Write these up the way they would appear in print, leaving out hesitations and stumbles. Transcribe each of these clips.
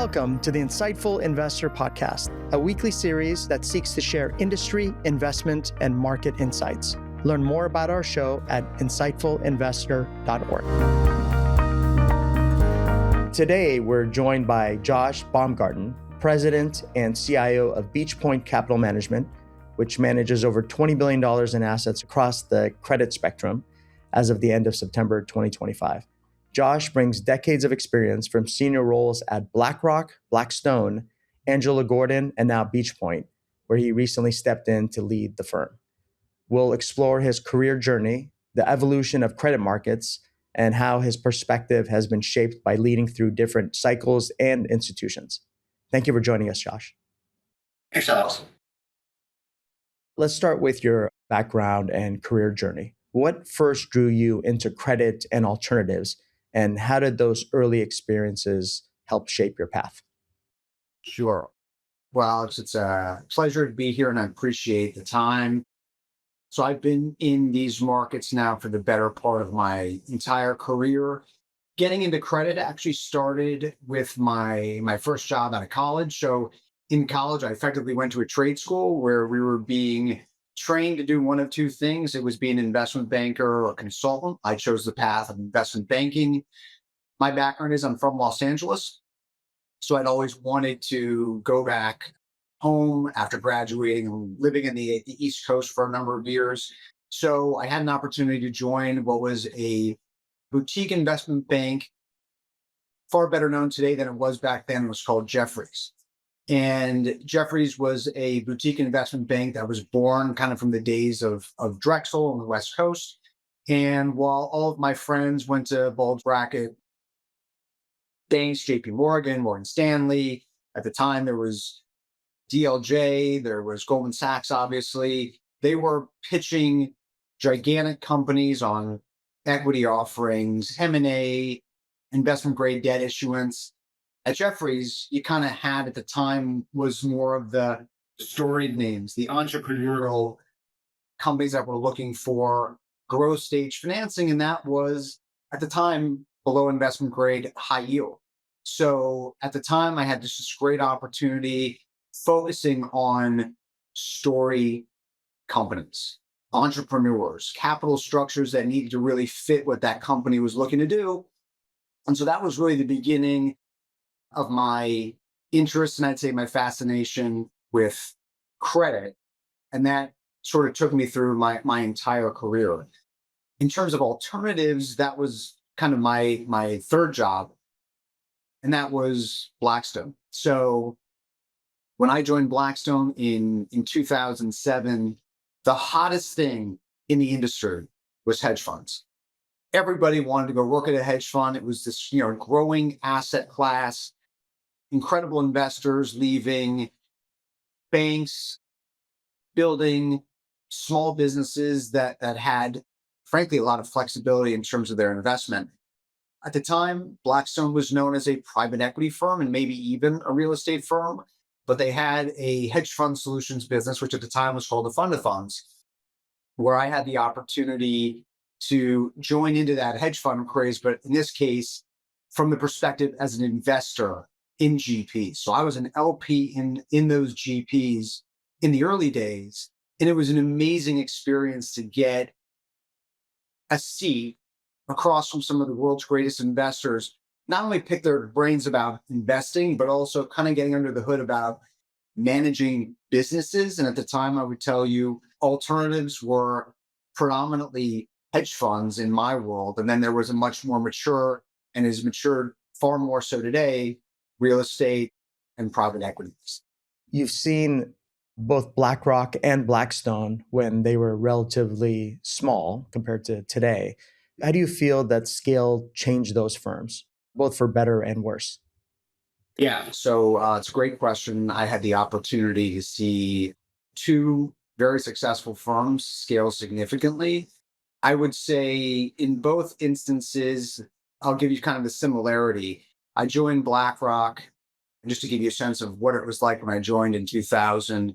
Welcome to the Insightful Investor Podcast, a weekly series that seeks to share industry, investment, and market insights. Learn more about our show at insightfulinvestor.org. Today, we're joined by Josh Baumgarten, President and CIO of Beach Point Capital Management, which manages over $20 billion in assets across the credit spectrum as of the end of September 2025. Josh brings decades of experience from senior roles at BlackRock, Blackstone, Angelo Gordon, and now Beach Point, where he recently stepped in to lead the firm. We'll explore his career journey, the evolution of credit markets, and how his perspective has been shaped by leading through different cycles and institutions. Thank you for joining us, Josh. Thanks, Alex. Let's start with your background and career journey. What first drew you into credit and alternatives? And how did those early experiences help shape your path? Sure. Well, Alex, it's a pleasure to be here and I appreciate the time. So I've been in these markets now for the better part of my entire career. Getting into credit actually started with my first job out of college. So in college, I effectively went to a trade school where we were being trained to do one of two things. It was being an investment banker or consultant. I chose the path of investment banking. My background is I'm from Los Angeles. So I'd always wanted to go back home after graduating and living in the East Coast for a number of years. So I had an opportunity to join what was a boutique investment bank, far better known today than it was back then. It was called Jefferies. And Jefferies was a boutique investment bank that was born kind of from the days of Drexel on the West Coast. And while all of my friends went to bulge bracket banks, JP Morgan, Morgan Stanley, at the time there was DLJ, there was Goldman Sachs, obviously. They were pitching gigantic companies on equity offerings, M&A, investment grade debt issuance. At Jefferies, you kind of had at the time was more of the storied names, the entrepreneurial companies that were looking for growth stage financing. And that was at the time below investment grade high yield. So at the time, I had this great opportunity focusing on story companies, entrepreneurs, capital structures that needed to really fit what that company was looking to do. And so that was really the beginning of my interest and I'd say my fascination with credit. And that sort of took me through my entire career. In terms of alternatives, that was kind of my third job, and that was Blackstone. So when I joined Blackstone in 2007, the hottest thing in the industry was hedge funds. Everybody wanted to go work at a hedge fund. It was this, growing asset class, incredible investors leaving, banks building small businesses that had, frankly, a lot of flexibility in terms of their investment. At the time, Blackstone was known as a private equity firm and maybe even a real estate firm, but they had a hedge fund solutions business, which at the time was called a fund of funds, where I had the opportunity to join into that hedge fund craze, but in this case, from the perspective as an investor in GPs. So I was an LP in those GPs in the early days, and it was an amazing experience to get a seat across from some of the world's greatest investors, not only pick their brains about investing, but also kind of getting under the hood about managing businesses. And at the time, I would tell you alternatives were predominantly hedge funds in my world. And then there was a much more mature and has matured far more so today, real estate and private equities. You've seen both BlackRock and Blackstone when they were relatively small compared to today. How do you feel that scale changed those firms, both for better and worse? Yeah, so it's a great question. I had the opportunity to see two very successful firms scale significantly. I would say in both instances, I'll give you kind of the similarity. I joined BlackRock, just to give you a sense of what it was like when I joined in 2000.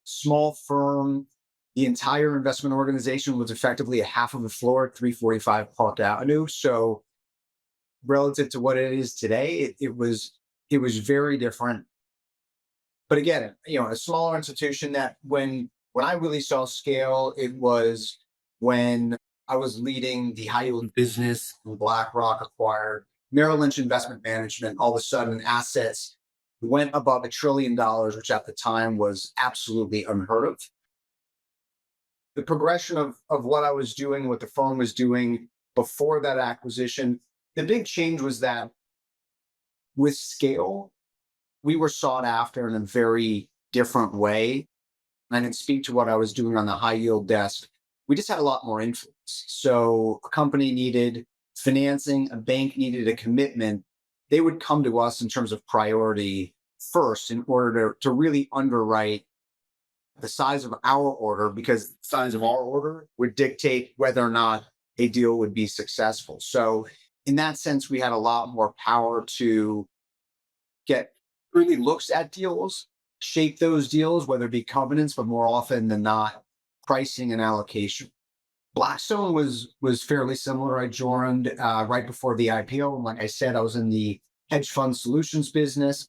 Small firm, the entire investment organization was effectively a half of the floor at 345 Park Avenue. So relative to what it is today, it was It was very different. But again, a smaller institution that when I really saw scale, it was when I was leading the high yield business when BlackRock acquired Merrill Lynch Investment Management. All of a sudden, assets went above $1 trillion, which at the time was absolutely unheard of. The progression of what I was doing, what the firm was doing before that acquisition, the big change was that with scale, we were sought after in a very different way. And I can speak to what I was doing on the high yield desk. We just had a lot more influence. So a company needed financing, a bank needed a commitment. They would come to us in terms of priority first in order to really underwrite the size of our order, because the size of our order would dictate whether or not a deal would be successful. So in that sense, we had a lot more power to get early looks at deals, shape those deals, whether it be covenants, but more often than not, pricing and allocation. Blackstone was fairly similar. I joined right before the IPO, and like I said, I was in the hedge fund solutions business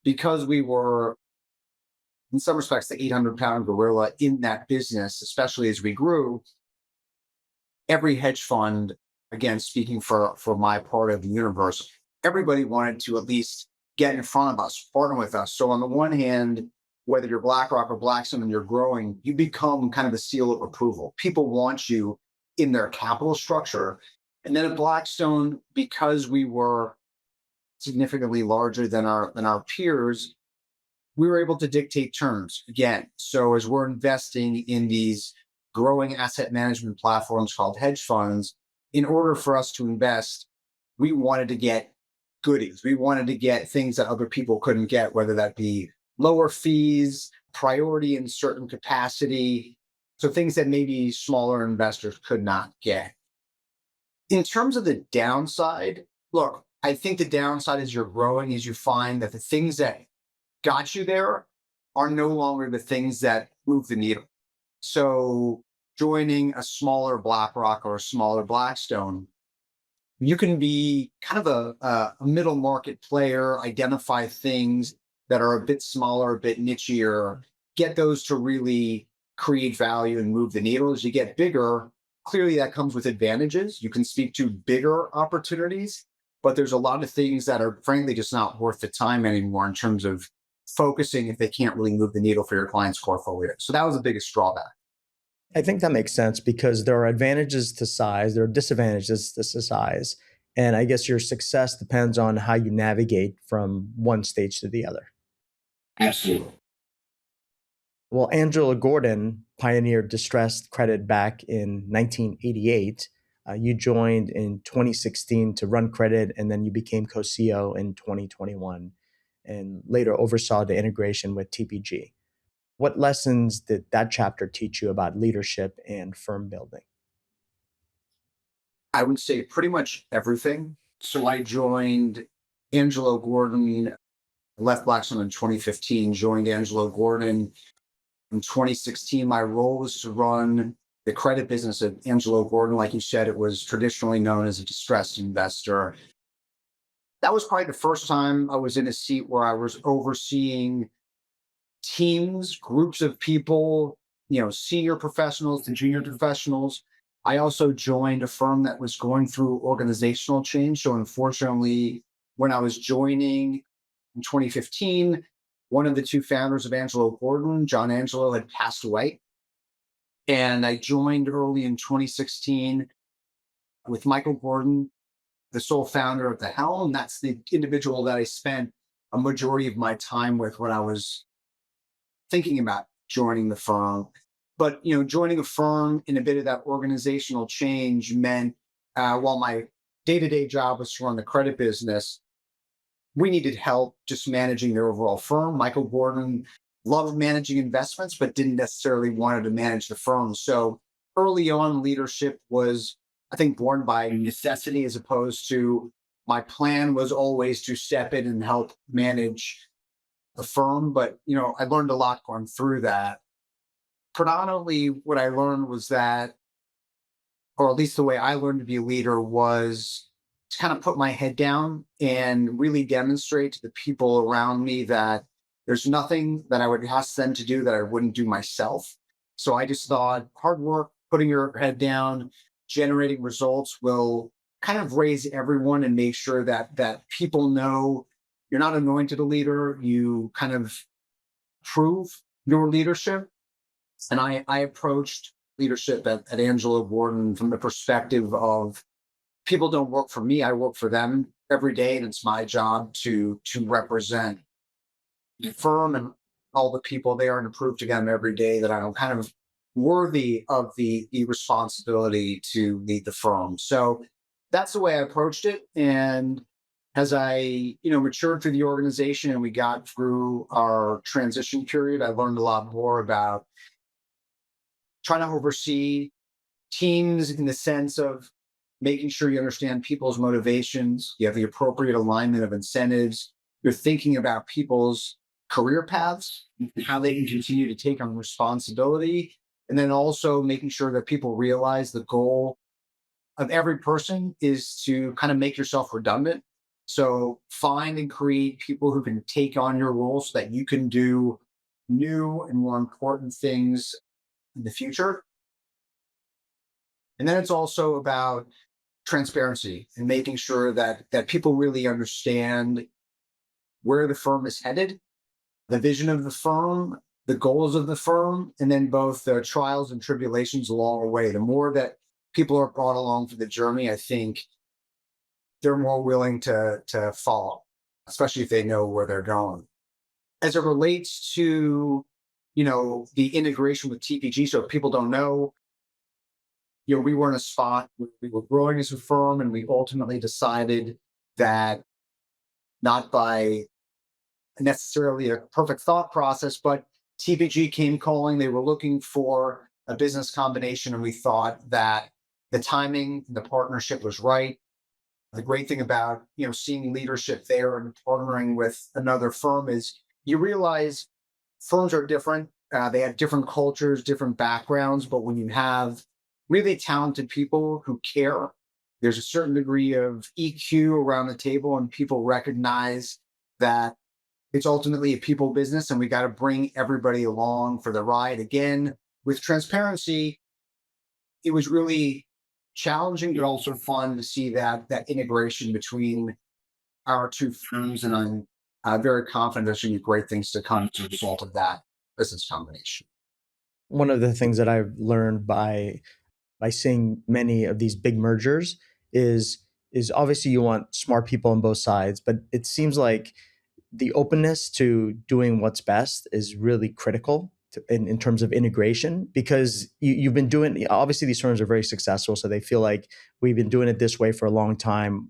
because we were, in some respects, the 800-pound gorilla in that business, especially as we grew. Every hedge fund, again, speaking for my part of the universe, everybody wanted to at least get in front of us, partner with us. So on the one hand, whether you're BlackRock or Blackstone and you're growing, you become kind of a seal of approval. People want you in their capital structure. And then at Blackstone, because we were significantly larger than our peers, we were able to dictate terms again. So as we're investing in these growing asset management platforms called hedge funds, in order for us to invest, we wanted to get goodies. We wanted to get things that other people couldn't get, whether that be lower fees, priority in certain capacity. So things that maybe smaller investors could not get. In terms of the downside, look, I think the downside as you're growing is you find that the things that got you there are no longer the things that move the needle. So joining a smaller BlackRock or a smaller Blackstone, you can be kind of a middle market player, identify things that are a bit smaller, a bit nichier, get those to really create value and move the needle. As you get bigger, clearly that comes with advantages. You can speak to bigger opportunities, but there's a lot of things that are frankly just not worth the time anymore in terms of focusing if they can't really move the needle for your client's portfolio. So that was the biggest drawback. I think that makes sense because there are advantages to size, there are disadvantages to size. And I guess your success depends on how you navigate from one stage to the other. Absolutely. Well, Angelo Gordon pioneered distressed credit back in 1988. You joined in 2016 to run credit, and then you became co-CEO in 2021 and later oversaw the integration with TPG. What lessons did that chapter teach you about leadership and firm building? I would say pretty much everything. So I joined Angelo Gordon, left Blackstone in 2015, joined Angelo Gordon in 2016. My role was to run the credit business at Angelo Gordon. Like you said, it was traditionally known as a distressed investor. That was probably the first time I was in a seat where I was overseeing teams, groups of people, senior professionals and junior professionals. I also joined a firm that was going through organizational change. So unfortunately, when I was joining in 2015, one of the two founders of Angelo Gordon, John Angelo, had passed away. And I joined early in 2016 with Michael Gordon, the sole founder of the helm. That's the individual that I spent a majority of my time with when I was thinking about joining the firm. But joining a firm in a bit of that organizational change meant while my day-to-day job was to run the credit business, we needed help just managing the overall firm. Michael Gordon loved managing investments, but didn't necessarily want to manage the firm. So early on, leadership was, I think, born by necessity as opposed to my plan was always to step in and help manage the firm. But, I learned a lot going through that. Predominantly, what I learned was that, or at least the way I learned to be a leader was to kind of put my head down and really demonstrate to the people around me that there's nothing that I would ask them to do that I wouldn't do myself. So I just thought hard work, putting your head down, generating results will kind of raise everyone and make sure that people know you're not anointed a leader. You kind of prove your leadership. And I approached leadership at Angelo Gordon from the perspective of people don't work for me. I work for them every day. And it's my job to represent the firm and all the people there and to prove to them every day that I'm kind of worthy of the responsibility to lead the firm. So that's the way I approached it. And as I, matured through the organization and we got through our transition period, I learned a lot more about trying to oversee teams in the sense of making sure you understand people's motivations, you have the appropriate alignment of incentives, you're thinking about people's career paths, how they can continue to take on responsibility, and then also making sure that people realize the goal of every person is to kind of make yourself redundant. So find and create people who can take on your role so that you can do new and more important things in the future. And then it's also about transparency and making sure that people really understand where the firm is headed, the vision of the firm, the goals of the firm, and then both the trials and tribulations along the way. The more that people are brought along for the journey, I think they're more willing to follow, especially if they know where they're going. As it relates to, the integration with TPG, so if people don't know, we were in a spot where we were growing as a firm, and we ultimately decided that not by necessarily a perfect thought process, but TPG came calling. They were looking for a business combination, and we thought that the timing, the partnership was right. The great thing about seeing leadership there and partnering with another firm is you realize firms are different. They have different cultures, different backgrounds, but when you have really talented people who care, there's a certain degree of EQ around the table, and people recognize that it's ultimately a people business, and we got to bring everybody along for the ride. Again, with transparency, it was really challenging, but also fun to see that integration between our two firms. And I'm very confident there's going to be great things to come as a result of that business combination. One of the things that I've learned by seeing many of these big mergers is obviously you want smart people on both sides, but it seems like the openness to doing what's best is really critical in terms of integration, because you've been doing, obviously these firms are very successful, so they feel like we've been doing it this way for a long time.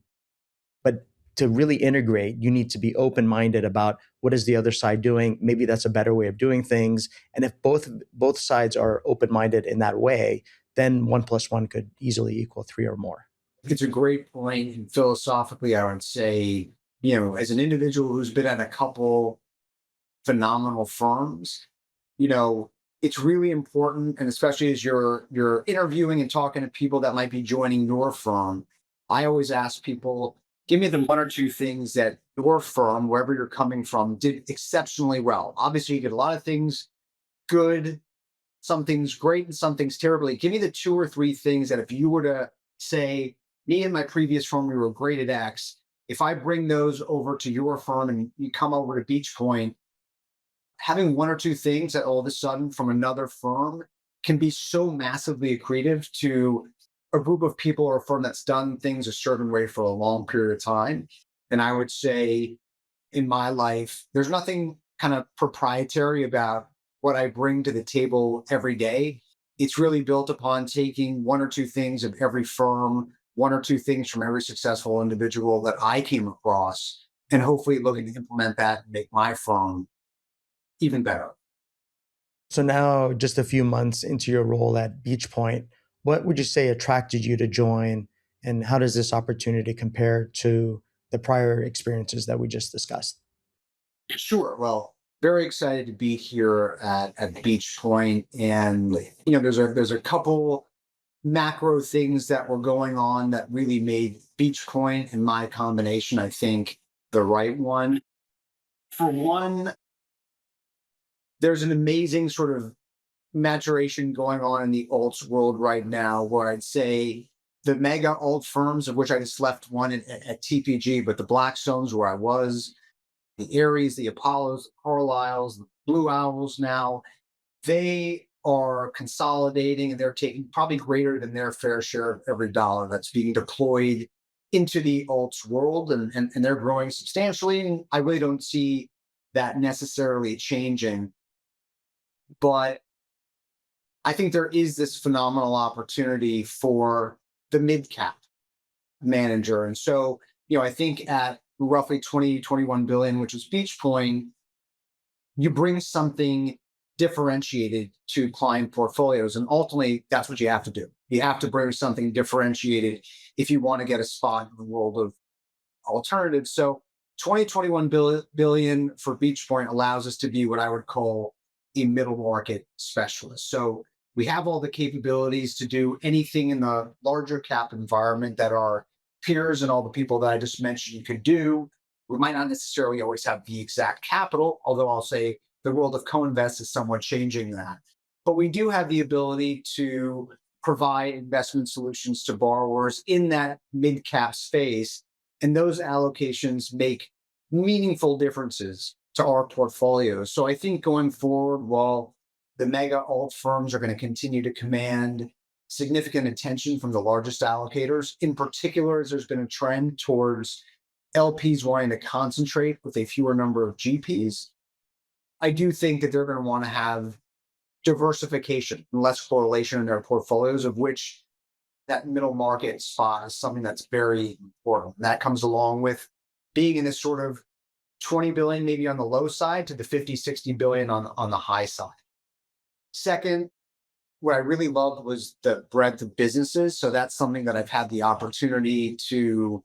But to really integrate, you need to be open-minded about what is the other side doing. Maybe that's a better way of doing things. And if both sides are open-minded in that way, then 1+1 could easily equal 3 or more. It's a great point. And philosophically, I would say, as an individual who's been at a couple phenomenal firms, you know, it's really important, and especially as you're interviewing and talking to people that might be joining your firm, I always ask people, give me the one or two things that your firm, wherever you're coming from, did exceptionally well. Obviously, you did a lot of things good, some things great, and some things terribly. Give me the two or three things that if you were to say, me and my previous firm, we were great at X. If I bring those over to your firm and you come over to Beach Point, having one or two things that all of a sudden from another firm can be so massively accretive to a group of people or a firm that's done things a certain way for a long period of time. And I would say in my life, there's nothing kind of proprietary about what I bring to the table every day. It's really built upon taking one or two things of every firm, one or two things from every successful individual that I came across, and hopefully looking to implement that and make my firm even better. So now, just a few months into your role at Beach Point, what would you say attracted you to join, and how does this opportunity compare to the prior experiences that we just discussed? Sure. Well, very excited to be here at Beach Point, and there's a couple macro things that were going on that really made Beachpoint and my combination, I think, the right one. For one, there's an amazing sort of maturation going on in the alts world right now, where I'd say the mega alt firms, of which I just left one at TPG, but the Blackstones where I was, the Ares, the Apollos, the Carlyles, the Blue Owls now, they are consolidating and they're taking probably greater than their fair share of every dollar that's being deployed into the alts world, and they're growing substantially. And I really don't see that necessarily changing. But I think there is this phenomenal opportunity for the mid cap manager. And so, I think at roughly 20, 21 billion, which is Beachpoint, you bring something differentiated to client portfolios. And ultimately, that's what you have to do. You have to bring something differentiated if you want to get a spot in the world of alternatives. So 2021 billion for Beachpoint allows us to be what I would call a middle market specialist. So we have all the capabilities to do anything in the larger cap environment that our peers and all the people that I just mentioned could do. We might not necessarily always have the exact capital, although I'll say the world of co-invest is somewhat changing that. But we do have the ability to provide investment solutions to borrowers in that mid-cap space. And those allocations make meaningful differences to our portfolios. So I think going forward, while the mega alt firms are going to continue to command significant attention from the largest allocators, in particular, as there's been a trend towards LPs wanting to concentrate with a fewer number of GPs, I do think that they're going to want to have diversification and less correlation in their portfolios, of which that middle market spot is something that's very important. And that comes along with being in this sort of 20 billion, maybe on the low side, to the 50, 60 billion on the high side. Second, what I really loved was the breadth of businesses. So that's something that I've had the opportunity to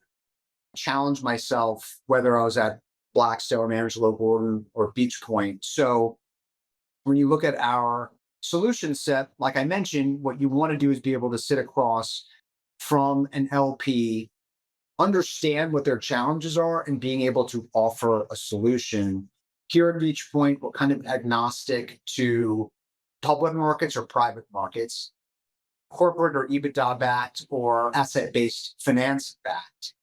challenge myself, whether I was at Blackstone, Angelo Gordon, or Beachpoint. So when you look at our solution set, like I mentioned, what you want to do is be able to sit across from an LP, understand what their challenges are, and being able to offer a solution. Here at Beachpoint, we're kind of agnostic to public markets or private markets, corporate or EBITDA backed or asset-based finance backed,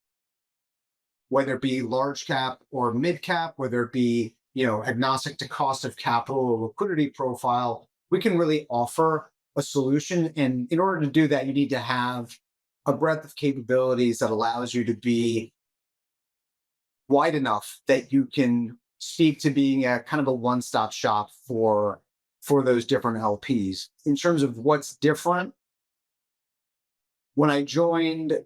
whether it be large cap or mid cap, whether it be agnostic to cost of capital or liquidity profile, we can really offer a solution. And in order to do that, you need to have a breadth of capabilities that allows you to be wide enough that you can speak to being a kind of a one-stop shop for those different LPs. In terms of what's different, when I joined,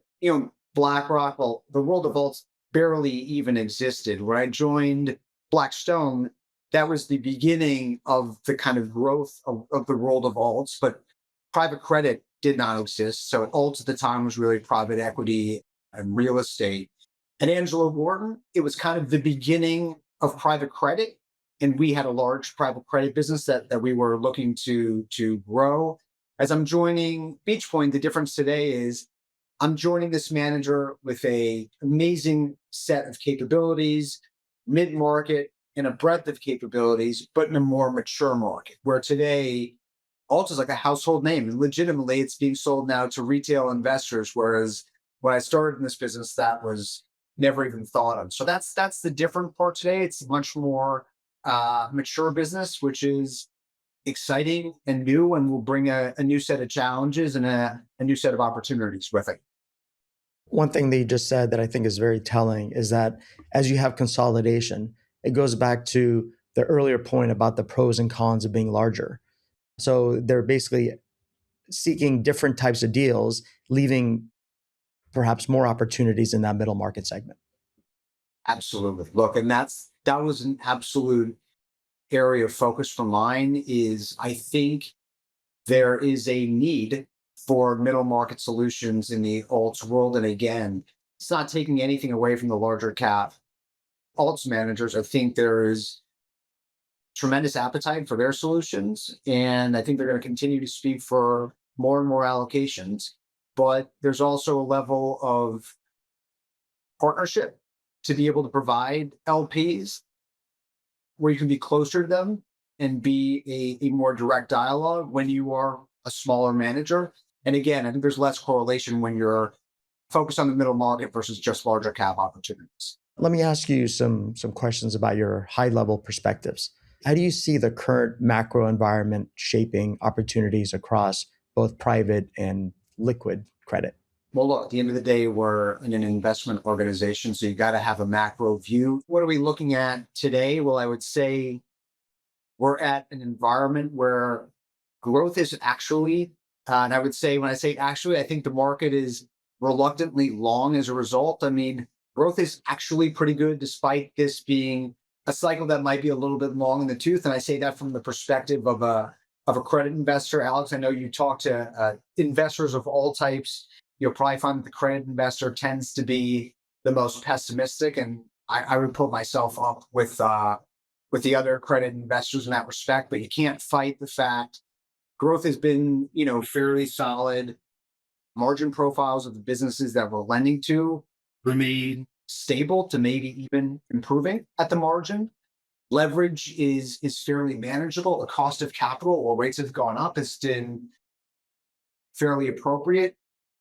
BlackRock, well, the world of alts barely even existed. When I joined Blackstone, that was the beginning of the kind of growth of the world of alts, but private credit did not exist. So alts at the time was really private equity and real estate. At Angelo Gordon, it was kind of the beginning of private credit. And we had a large private credit business that we were looking to grow. As I'm joining Beachpoint, the difference today is I'm joining this manager with an amazing set of capabilities, mid-market, and a breadth of capabilities, but in a more mature market, where today alts is like a household name. And legitimately, it's being sold now to retail investors, whereas when I started in this business, that was never even thought of. So that's the different part today. It's much more mature business, which is exciting and new, and will bring a new set of challenges and a new set of opportunities with it. One thing that you just said that I think is very telling is that as you have consolidation, it goes back to the earlier point about the pros and cons of being larger. So they're basically seeking different types of deals, leaving perhaps more opportunities in that middle market segment. Absolutely. Look, and that was an absolute area of focus for mine. Is I think there is a need for middle market solutions in the alts world. And again, it's not taking anything away from the larger cap alts managers. I think there is tremendous appetite for their solutions. And I think they're going to continue to speak for more and more allocations, but there's also a level of partnership to be able to provide LPs where you can be closer to them and be a more direct dialogue when you are a smaller manager. And again, I think there's less correlation when you're focused on the middle market versus just larger cap opportunities. Let me ask you some questions about your high level perspectives. How do you see the current macro environment shaping opportunities across both private and liquid credit? Well, look, at the end of the day, we're in an investment organization, so you got to have a macro view. What are we looking at today? Well, I would say we're at an environment where growth is actually, and I would say when I say actually, I think the market is reluctantly long as a result. I mean, growth is actually pretty good despite this being a cycle that might be a little bit long in the tooth. And I say that from the perspective of a credit investor. Alex, I know you talk to investors of all types. You'll probably find that the credit investor tends to be the most pessimistic, and I would put myself up with the other credit investors in that respect. But you can't fight the fact growth has been, fairly solid. Margin profiles of the businesses that we're lending to remain stable to maybe even improving at the margin. Leverage is fairly manageable. The cost of capital, while rates have gone up, has been fairly appropriate.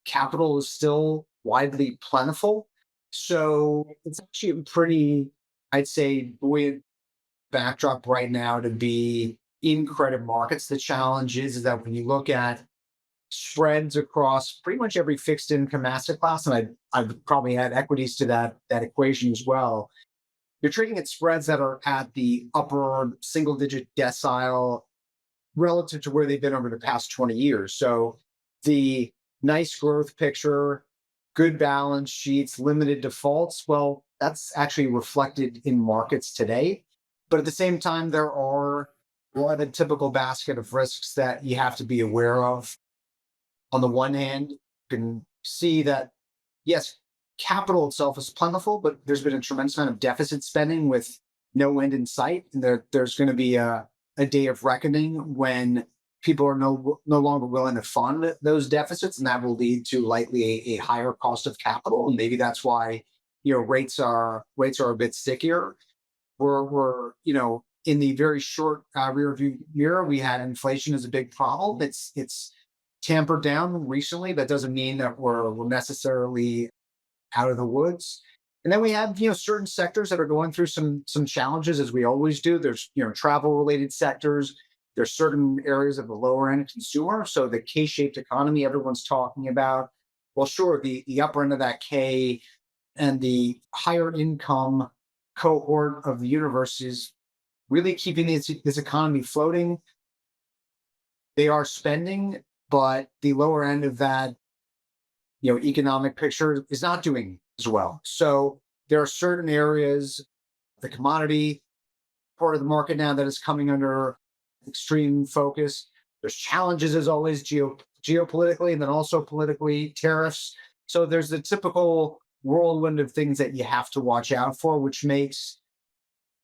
Capital is still widely plentiful. So it's actually a pretty, I'd say, buoyant backdrop right now to be in credit markets. The challenge is that when you look at spreads across pretty much every fixed income asset class, and I'd probably add equities to that equation as well, you're trading at spreads that are at the upper single digit decile relative to where they've been over the past 20 years. So the nice growth picture, good balance sheets, limited defaults, well, that's actually reflected in markets today. But at the same time, there are the typical basket of risks that you have to be aware of. On the one hand, you can see that, yes, capital itself is plentiful, but there's been a tremendous amount of deficit spending with no end in sight. And there's going to be a day of reckoning when people are no longer willing to fund those deficits, and that will lead to likely a higher cost of capital. And maybe that's why rates are a bit stickier. We're in the very short rear view mirror, we had inflation as a big problem. It's tampered down recently. That doesn't mean that we're necessarily out of the woods. And then we have certain sectors that are going through some challenges, as we always do. There's travel related sectors. There's certain areas of the lower end consumer. So the K-shaped economy everyone's talking about. Well, sure, the upper end of that K and the higher income cohort of the universe is really keeping this economy floating. They are spending, but the lower end of that economic picture is not doing as well. So there are certain areas, the commodity part of the market now, that is coming under extreme focus. There's challenges as always geopolitically, and then also politically, tariffs. So there's the typical whirlwind of things that you have to watch out for, which makes,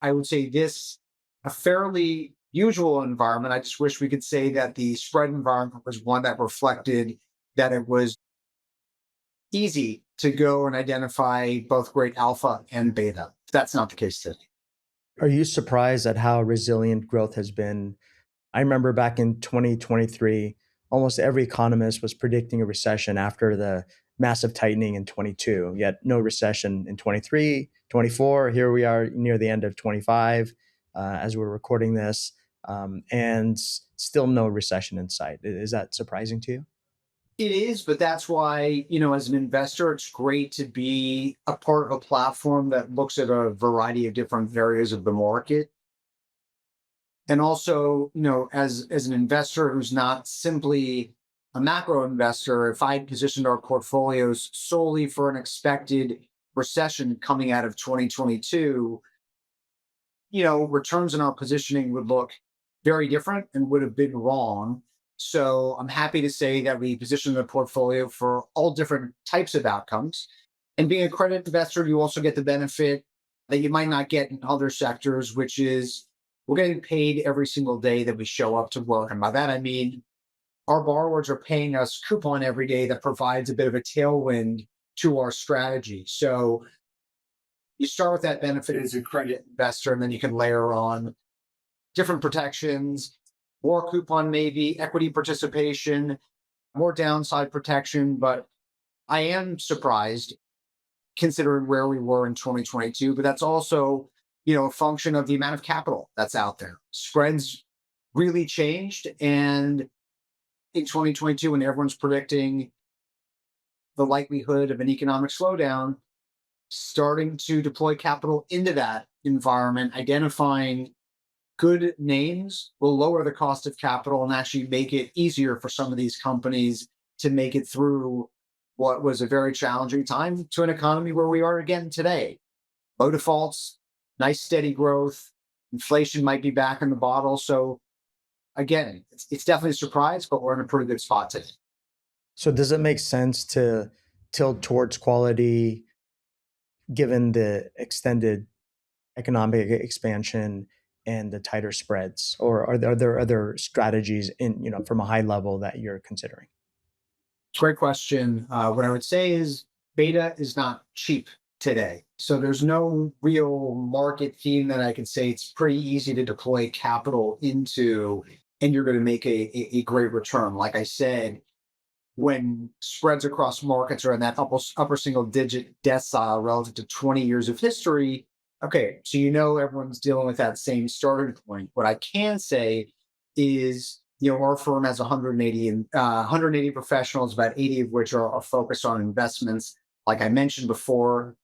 I would say, this a fairly usual environment. I just wish we could say that the spread environment was one that reflected that it was easy to go and identify both great alpha and beta. That's not the case today. Are you surprised at how resilient growth has been? I remember back in 2023, almost every economist was predicting a recession after the massive tightening in 22, yet no recession in 23, 24. Here we are near the end of 25 as we're recording this, and still no recession in sight. Is that surprising to you? It is, but that's why, as an investor, it's great to be a part of a platform that looks at a variety of different areas of the market. And also, as an investor who's not simply a macro investor, if I positioned our portfolios solely for an expected recession coming out of 2022, returns in our positioning would look very different and would have been wrong. So I'm happy to say that we position the portfolio for all different types of outcomes. And being a credit investor, you also get the benefit that you might not get in other sectors, which is we're getting paid every single day that we show up to work. And by that, I mean, our borrowers are paying us coupon every day that provides a bit of a tailwind to our strategy. So you start with that benefit as a credit investor, and then you can layer on different protections, more coupon, maybe equity participation, more downside protection. But I am surprised considering where we were in 2022, but that's also, a function of the amount of capital that's out there. Spreads really changed. And in 2022, when everyone's predicting the likelihood of an economic slowdown, starting to deploy capital into that environment, identifying good names will lower the cost of capital and actually make it easier for some of these companies to make it through what was a very challenging time to an economy where we are again today. Low defaults, nice steady growth, inflation might be back in the bottle. So again, it's definitely a surprise, but we're in a pretty good spot today. So does it make sense to tilt towards quality given the extended economic expansion and the tighter spreads, or are there other strategies from a high level that you're considering? Great question. What I would say is beta is not cheap today. So there's no real market theme that I can say it's pretty easy to deploy capital into and you're going to make a great return. Like I said, when spreads across markets are in that upper single digit decile relative to 20 years of history, okay, so everyone's dealing with that same starting point. What I can say is, our firm has 180 professionals, about 80 of which are focused on investments. Like I mentioned before,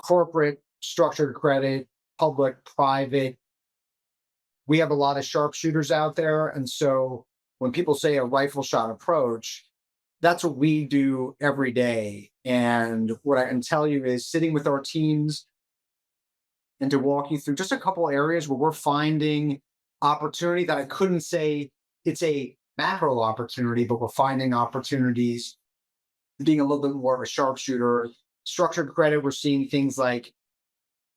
corporate, structured credit, public, private. We have a lot of sharpshooters out there. And so when people say a rifle shot approach, that's what we do every day. And what I can tell you is sitting with our teams and to walk you through just a couple areas where we're finding opportunity that I couldn't say it's a macro opportunity, but we're finding opportunities being a little bit more of a sharpshooter. Structured credit, we're seeing things like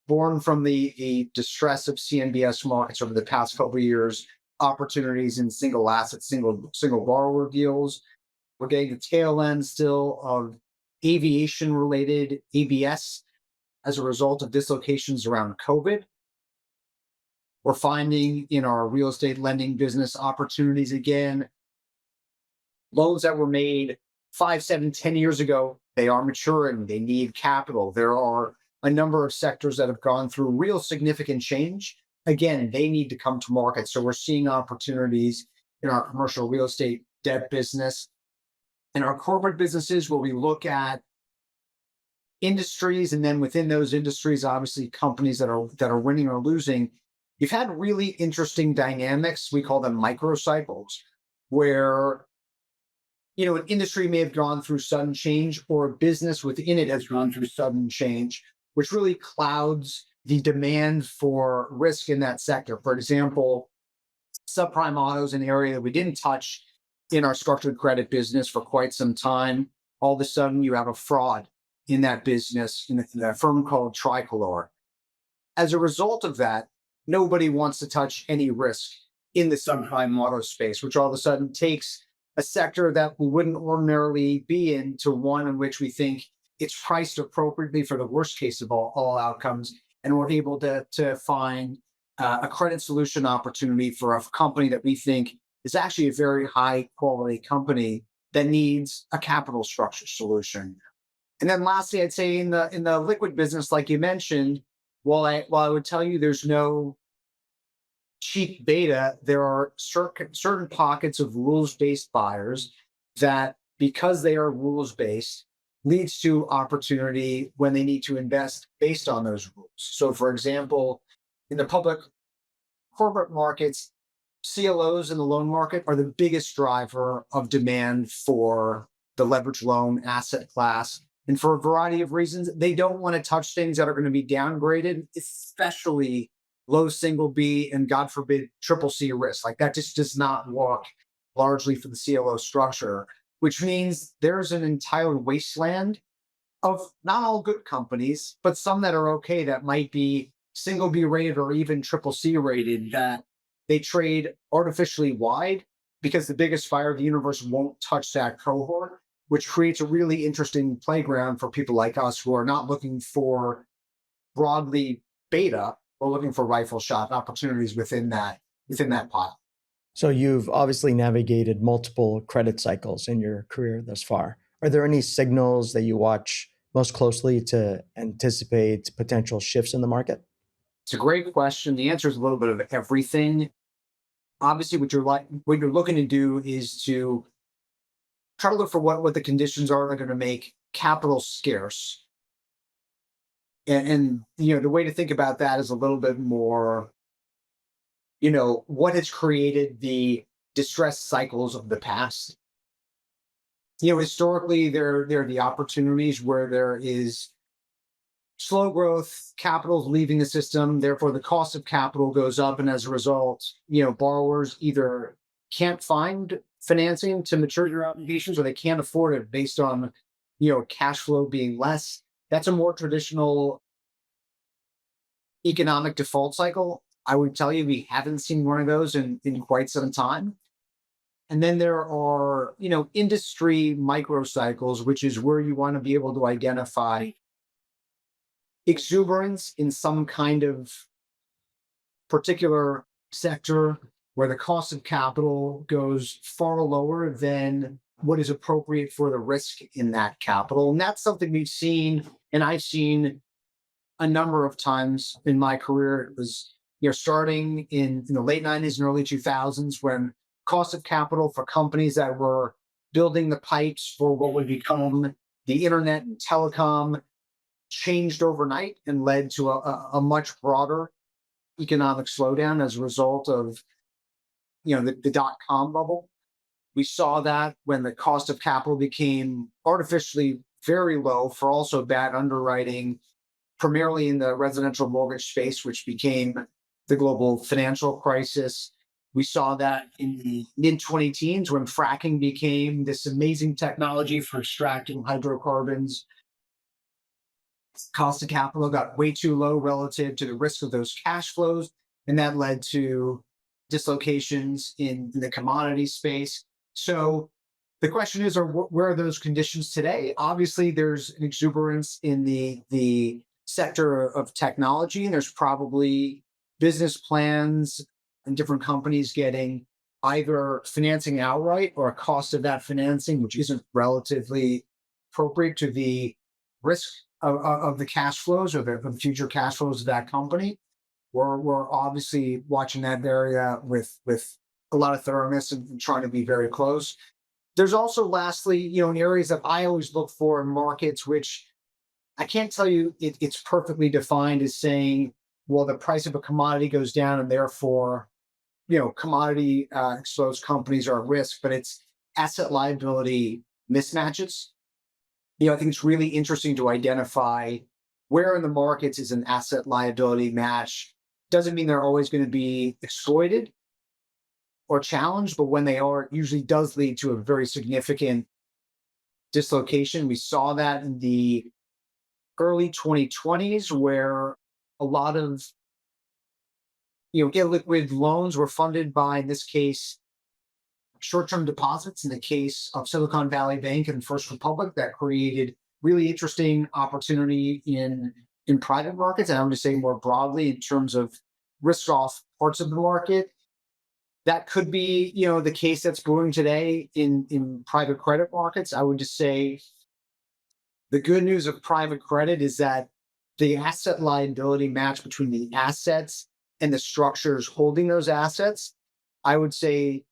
born from the distress of CMBS markets over the past couple of years, opportunities in single asset, single borrower deals. We're getting the tail end still of aviation related ABS as a result of dislocations around COVID. We're finding in our real estate lending business opportunities again. Loans that were made 5, 7, 10 years ago, they are maturing, they need capital. There are a number of sectors that have gone through real significant change. Again, they need to come to market. So we're seeing opportunities in our commercial real estate debt business and our corporate businesses where we look at industries, and then within those industries, obviously companies that are winning or losing. You've had really interesting dynamics. We call them microcycles, where an industry may have gone through sudden change, or a business within it has gone through sudden change, which really clouds the demand for risk in that sector. For example, subprime auto is an area that we didn't touch in our structured credit business for quite some time. All of a sudden, you have a fraud in that business in a firm called Tricolor. As a result of that, nobody wants to touch any risk in the subprime auto space, which all of a sudden takes a sector that we wouldn't ordinarily be in to one in which we think it's priced appropriately for the worst case of all outcomes. And we're able to find a credit solution opportunity for a company that we think is actually a very high quality company that needs a capital structure solution. And then lastly, I'd say in the liquid business, like you mentioned, while I would tell you there's no cheap beta, there are certain pockets of rules-based buyers that, because they are rules-based, leads to opportunity when they need to invest based on those rules. So for example, in the public corporate markets, CLOs in the loan market are the biggest driver of demand for the leveraged loan asset class. And for a variety of reasons, they don't want to touch things that are going to be downgraded, especially low single B and, God forbid, triple C risk. Like that just does not work largely for the CLO structure, which means there's an entire wasteland of not all good companies, but some that are okay that might be single B rated or even triple C rated, that they trade artificially wide because the biggest fire of the universe won't touch that cohort, which creates a really interesting playground for people like us who are not looking for broadly beta, we're looking for rifle shot opportunities within that pile. So you've obviously navigated multiple credit cycles in your career thus far. Are there any signals that you watch most closely to anticipate potential shifts in the market? It's a great question. The answer is a little bit of everything. Obviously, what you're looking to do is to try to look for what the conditions are that are going to make capital scarce. And the way to think about that is a little bit more, what has created the distress cycles of the past. Historically, there are the opportunities where there is slow growth, capital's leaving the system, therefore the cost of capital goes up, and as a result, borrowers either can't find financing to mature their applications or they can't afford it based on cash flow being less. That's a more traditional economic default cycle. I would tell you we haven't seen one of those in quite some time. And then there are, industry microcycles, which is where you want to be able to identify exuberance in some kind of particular sector where the cost of capital goes far lower than what is appropriate for the risk in that capital. And that's something we've seen, and I've seen a number of times in my career. It was, starting in the late 90s and early 2000s when cost of capital for companies that were building the pipes for what would become the internet and telecom changed overnight and led to a much broader economic slowdown as a result of the dot-com bubble. We saw that when the cost of capital became artificially very low for also bad underwriting, primarily in the residential mortgage space, which became the global financial crisis. We saw that in the mid-2010s when fracking became this amazing technology for extracting hydrocarbons. Cost of capital got way too low relative to the risk of those cash flows, and that led to dislocations in the commodity space. So the question is, where are those conditions today? Obviously, there's an exuberance in the sector of technology, and there's probably business plans and different companies getting either financing outright or a cost of that financing, which isn't relatively appropriate to the risk of the cash flows or the future cash flows of that company. We're obviously watching that area with a lot of thoroughness and trying to be very close. There's also, lastly, in areas that I always look for in markets, which I can't tell you it's perfectly defined as saying, well, the price of a commodity goes down and therefore, commodity exposed companies are at risk, but it's asset liability mismatches. I think it's really interesting to identify where in the markets is an asset liability match. Doesn't mean they're always going to be exploited or challenged, but when they are, it usually does lead to a very significant dislocation. We saw that in the early 2020s, where a lot of illiquid loans were funded by, in this case, short-term deposits. In the case of Silicon Valley Bank and First Republic, that created really interesting opportunity in private markets. And I'm going to say more broadly in terms of risk-off parts of the market. That could be, the case that's brewing today in private credit markets. I would just say the good news of private credit is that the asset liability match between the assets and the structures holding those assets, I would say,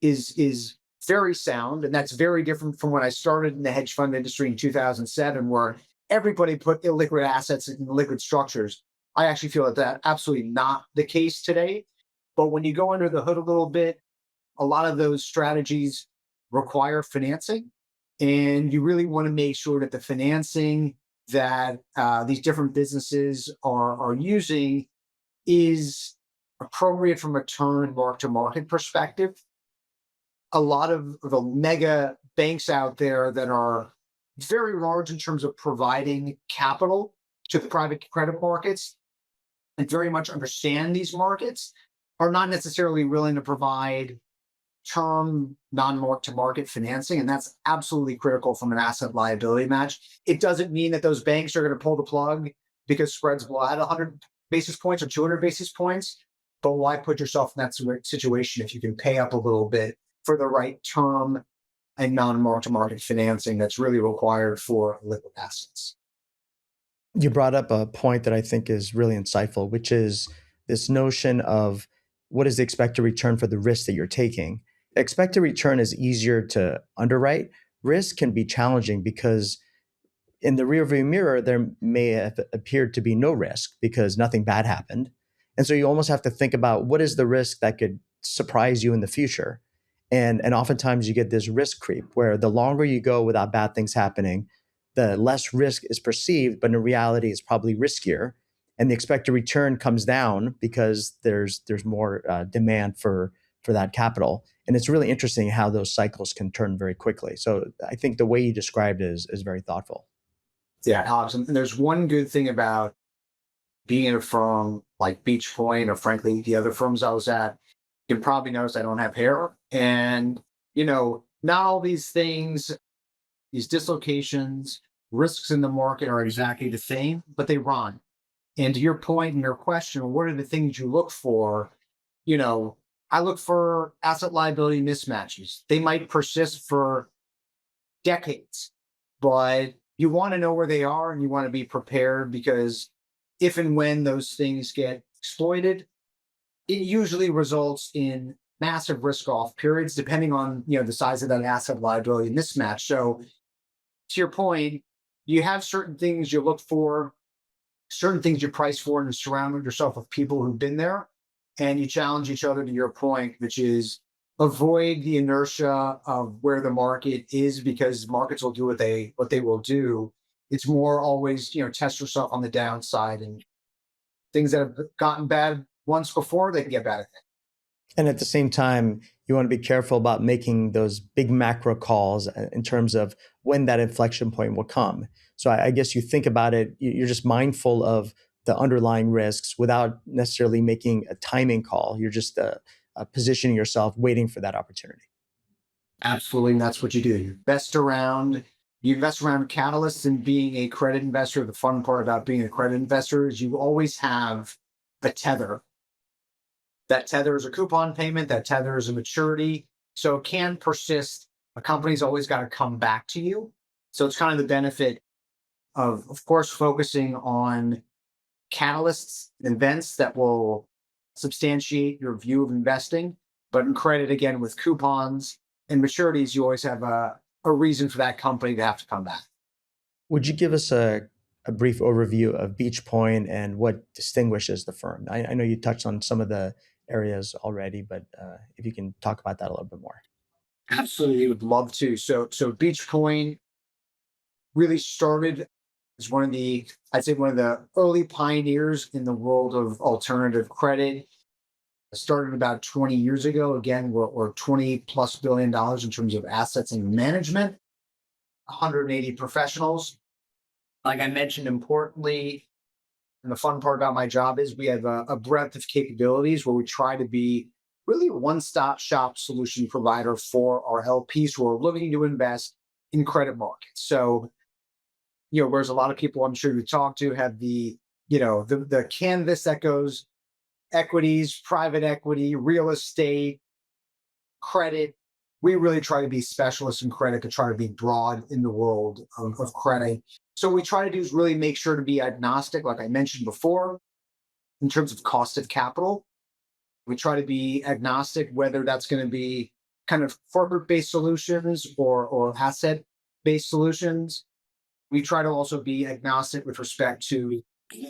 is very sound. And that's very different from when I started in the hedge fund industry in 2007, where everybody put illiquid assets in liquid structures. I actually feel that that's absolutely not the case today. But when you go under the hood a little bit, a lot of those strategies require financing. And you really want to make sure that the financing that these different businesses are using is appropriate from a turn mark-to-market perspective. A lot of the mega banks out there that are very large in terms of providing capital to the private credit markets and very much understand these markets are not necessarily willing to provide term non-mark-to-market financing, and that's absolutely critical from an asset liability match. It doesn't mean that those banks are going to pull the plug because spreads will add 100 basis points or 200 basis points. But why put yourself in that situation if you can pay up a little bit for the right term and non-mark-to-market financing that's really required for liquid assets? You brought up a point that I think is really insightful, which is this notion of what is the expected return for the risk that you're taking. Expected return is easier to underwrite. Risk can be challenging because in the rearview mirror, there may have appeared to be no risk because nothing bad happened. And so you almost have to think about what is the risk that could surprise you in the future. And oftentimes you get this risk creep where the longer you go without bad things happening, the less risk is perceived, but in reality it's probably riskier. And the expected return comes down because there's more demand for that capital. And it's really interesting how those cycles can turn very quickly. So I think the way you described it is very thoughtful. Yeah, Alex. And there's one good thing about being in a firm like Beach Point, or frankly, the other firms I was at. You can probably notice I don't have hair. And, not all these things, these dislocations, risks in the market are exactly the same, but they run. And to your point and your question, what are the things you look for? You know, I look for asset liability mismatches. They might persist for decades, but you want to know where they are and you want to be prepared because if and when those things get exploited, it usually results in massive risk off periods, depending on the size of that asset liability mismatch. So to your point, you have certain things you look for, certain things you price for, and surround yourself with people who've been there, and you challenge each other to your point, which is avoid the inertia of where the market is because markets will do what they will do. It's more always test yourself on the downside, and things that have gotten bad once before, they can get bad again. And at the same time, you want to be careful about making those big macro calls in terms of when that inflection point will come. So I guess you think about it, you're just mindful of the underlying risks without necessarily making a timing call. You're just positioning yourself, waiting for that opportunity. Absolutely, and that's what you do. You invest around catalysts, and being a credit investor. The fun part about being a credit investor is you always have a tether. That tether is a coupon payment, that tether is a maturity. So it can persist. A company's always got to come back to you. So it's kind of the benefit of course, focusing on catalysts and events that will substantiate your view of investing. But in credit, again, with coupons and maturities, you always have a reason for that company to have to come back. Would you give us a brief overview of Beach Point and what distinguishes the firm? I know you touched on some of the areas already, but if you can talk about that a little bit more. Absolutely, would love to. So Beach Point really started as I'd say one of the early pioneers in the world of alternative credit. Started about 20 years ago. Again, we're 20 plus $billion in terms of assets and management, 180 professionals. Like I mentioned, importantly, and the fun part about my job is we have a breadth of capabilities where we try to be really a one-stop shop solution provider for our LPs who are looking to invest in credit markets. So, whereas a lot of people I'm sure you talk to have the canvas that goes equities, private equity, real estate, credit. We really try to be specialists in credit, to try to be broad in the world of credit. So what we try to do is really make sure to be agnostic, like I mentioned before, in terms of cost of capital. We try to be agnostic, whether that's going to be kind of corporate-based solutions or asset-based solutions. We try to also be agnostic with respect to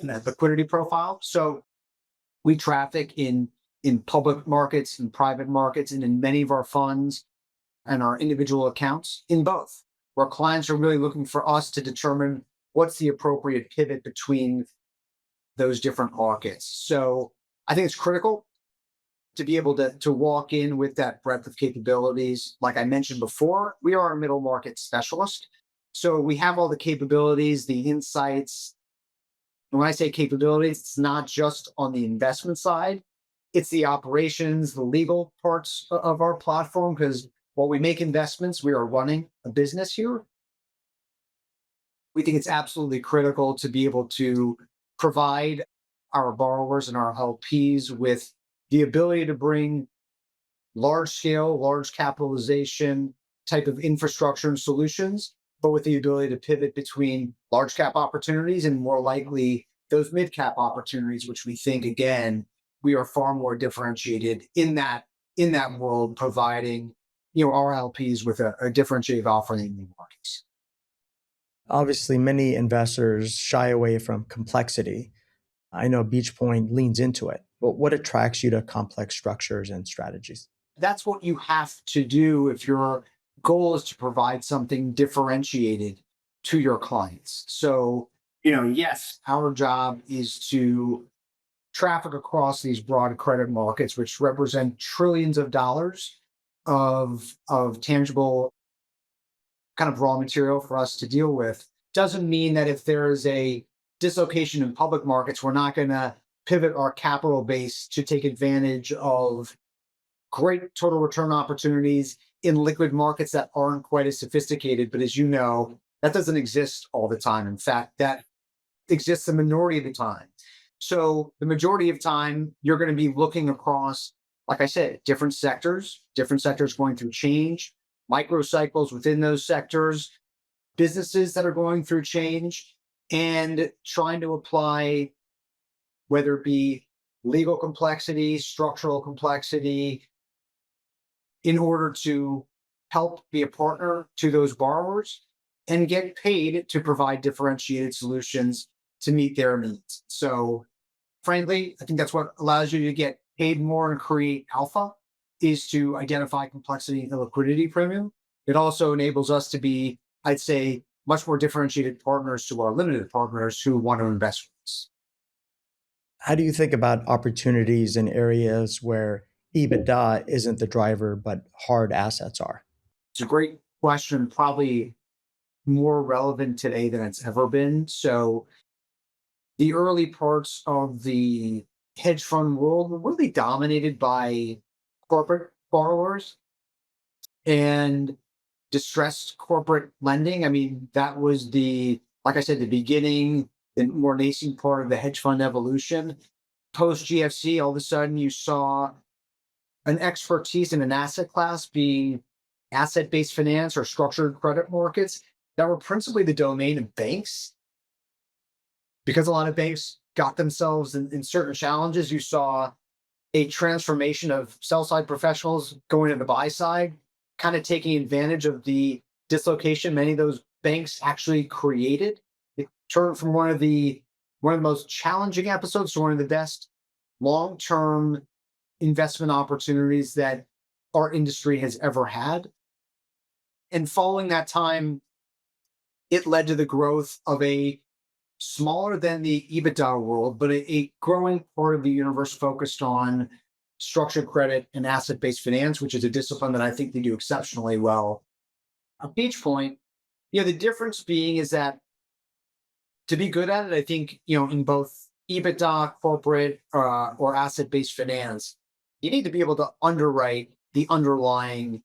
liquidity profile. So we traffic in public markets and private markets and in many of our funds and our individual accounts in both, where clients are really looking for us to determine what's the appropriate pivot between those different markets. So I think it's critical to be able to walk in with that breadth of capabilities. Like I mentioned before, we are a middle market specialist. So we have all the capabilities, the insights. And when I say capabilities, it's not just on the investment side, It's the operations, the legal parts of our platform, because while we make investments, we are running a business here. We think it's absolutely critical to be able to provide our borrowers and our LPs with the ability to bring large scale, large capitalization type of infrastructure and solutions, but with the ability to pivot between large cap opportunities and more likely those mid cap opportunities, which we think again, we are far more differentiated in that world, providing our LPs with a differentiated offering in the markets. Obviously, many investors shy away from complexity. I know Beach Point leans into it, but what attracts you to complex structures and strategies? That's what you have to do if your goal is to provide something differentiated to your clients. So, yes, our job is to traffic across these broad credit markets, which represent trillions of dollars of tangible kind of raw material for us to deal with. Doesn't mean that if there is a dislocation in public markets, we're not going to pivot our capital base to take advantage of great total return opportunities in liquid markets that aren't quite as sophisticated. But as you know, that doesn't exist all the time. In fact, that exists the minority of the time. So the majority of time, you're going to be looking across, like I said, different sectors going through change, micro cycles within those sectors, businesses that are going through change, and trying to apply, whether it be legal complexity, structural complexity, in order to help be a partner to those borrowers and get paid to provide differentiated solutions to meet their needs. So frankly, I think that's what allows you to get paid more and create alpha, is to identify complexity and liquidity premium. It also enables us to be, I'd say, much more differentiated partners to our limited partners who want to invest with us. How do you think about opportunities in areas where EBITDA isn't the driver, but hard assets are? It's a great question, probably more relevant today than it's ever been. So the early parts of the hedge fund world were really dominated by corporate borrowers and distressed corporate lending. I mean, that was like I said, the beginning, the more nascent part of the hedge fund evolution. Post GFC, all of a sudden you saw an expertise in an asset class being asset-based finance or structured credit markets that were principally the domain of banks. Because a lot of banks got themselves in certain challenges, you saw a transformation of sell-side professionals going to the buy side, kind of taking advantage of the dislocation many of those banks actually created. It turned from one of the most challenging episodes to one of the best long-term investment opportunities that our industry has ever had. And following that time, it led to the growth of a smaller than the EBITDA world, but a growing part of the universe focused on structured credit and asset-based finance, which is a discipline that I think they do exceptionally well. At Beach Point, the difference being is that to be good at it, I think, in both EBITDA, corporate, or asset-based finance, you need to be able to underwrite the underlying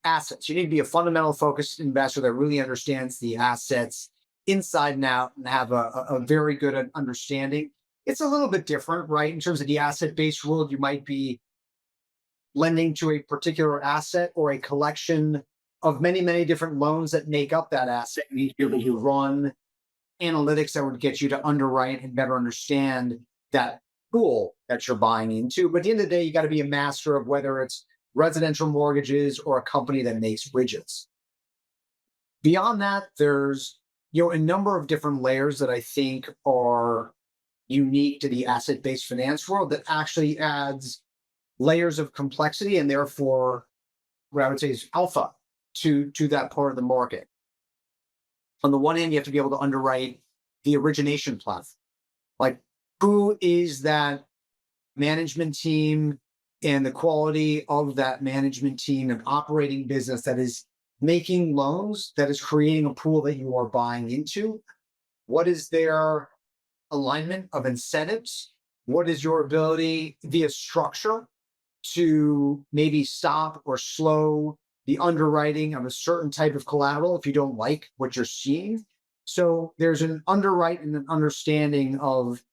assets. You need to be a fundamental focused investor that really understands the assets inside and out and have a very good understanding. It's a little bit different, right? In terms of the asset-based world, you might be lending to a particular asset or a collection of many, many different loans that make up that asset. You need to be able to run analytics that would get you to underwrite and better understand that pool that you're buying into. But at the end of the day, you got to be a master of whether it's residential mortgages or a company that makes widgets. Beyond that, there's a number of different layers that I think are unique to the asset-based finance world that actually adds layers of complexity and therefore what I would say is alpha to that part of the market. On the one hand, you have to be able to underwrite the origination platform. Like, who is that management team and the quality of that management team and operating business that is making loans, that is creating a pool that you are buying into? What is their alignment of incentives What is your ability via structure to maybe stop or slow the underwriting of a certain type of collateral if you don't like what you're seeing? So there's an underwrite and an understanding of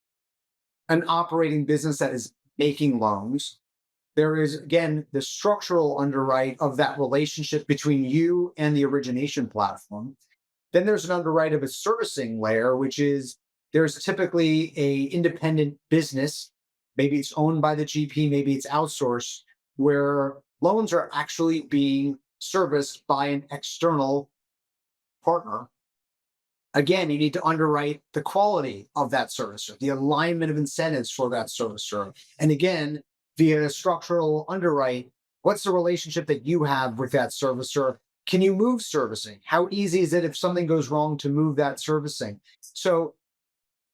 an operating business that is making loans. There is, again, the structural underwrite of that relationship between you and the origination platform. Then there's an underwrite of a servicing layer, which is there's typically a independent business, maybe it's owned by the GP, maybe it's outsourced, where loans are actually being serviced by an external partner. Again, you need to underwrite the quality of that servicer, the alignment of incentives for that servicer. And again, via structural underwrite, what's the relationship that you have with that servicer? Can you move servicing? How easy is it if something goes wrong to move that servicing? So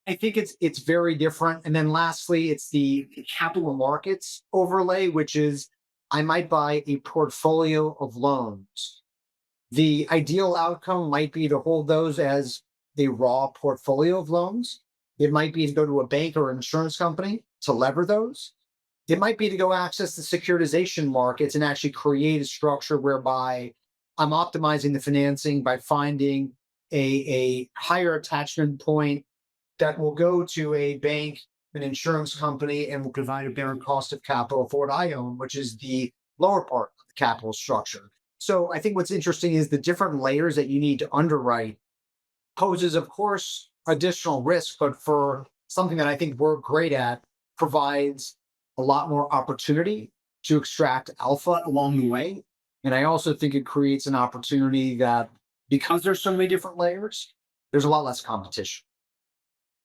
I think it's very different. And then lastly, it's the capital markets overlay, which is I might buy a portfolio of loans. The ideal outcome might be to hold those as a raw portfolio of loans. It might be to go to a bank or insurance company to lever those. It might be to go access the securitization markets and actually create a structure whereby I'm optimizing the financing by finding a higher attachment point that will go to a bank, an insurance company, and will provide a better cost of capital for what I own, which is the lower part of the capital structure. So I think what's interesting is the different layers that you need to underwrite poses, of course, additional risk, but for something that I think we're great at, provides a lot more opportunity to extract alpha along the way. And I also think it creates an opportunity that because there's so many different layers, there's a lot less competition.